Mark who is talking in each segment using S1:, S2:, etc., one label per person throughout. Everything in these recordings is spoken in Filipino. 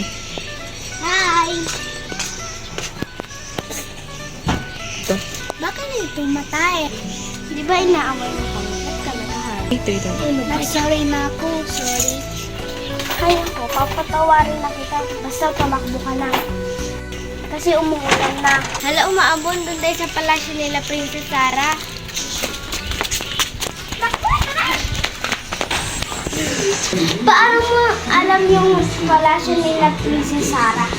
S1: Hi! Baka na ito matay. Di ba inaaway mo kami? Ba't ka nag-hi? Sorry na ako. Sorry. Kaya ko, papatawarin na kita. Basta tumakbo ka lang. Kasi umuulan na. Hala, umaabon doon tayo sa palasyo nila, Princess Sarah. Paano mo alam yung palasyo nila, Princess Sarah?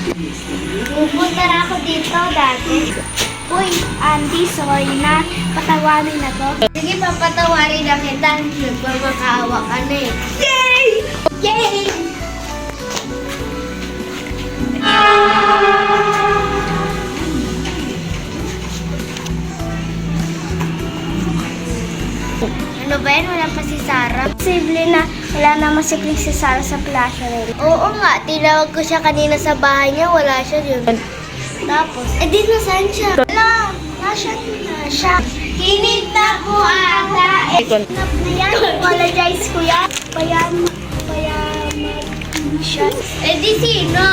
S1: Pupunta na ako dito dati. Uy, Andy, sorry na. Patawarin na to. Sige, papatawarin na kita. Nagmamakaawa ka na eh. Yay! Yay! Ano ba yan? Wala pa si Sarah. Posible na wala naman si Princess Sarah sa plasya rin. Oo nga, tinawag ko siya kanina sa bahay niya. Wala siya yun. Tapos, di nasaan siya? Wala, nasaan na siya. Kinidnap mo ata. Kinidnap na yan. Apologize ko yan. Payaman siya. Di sino?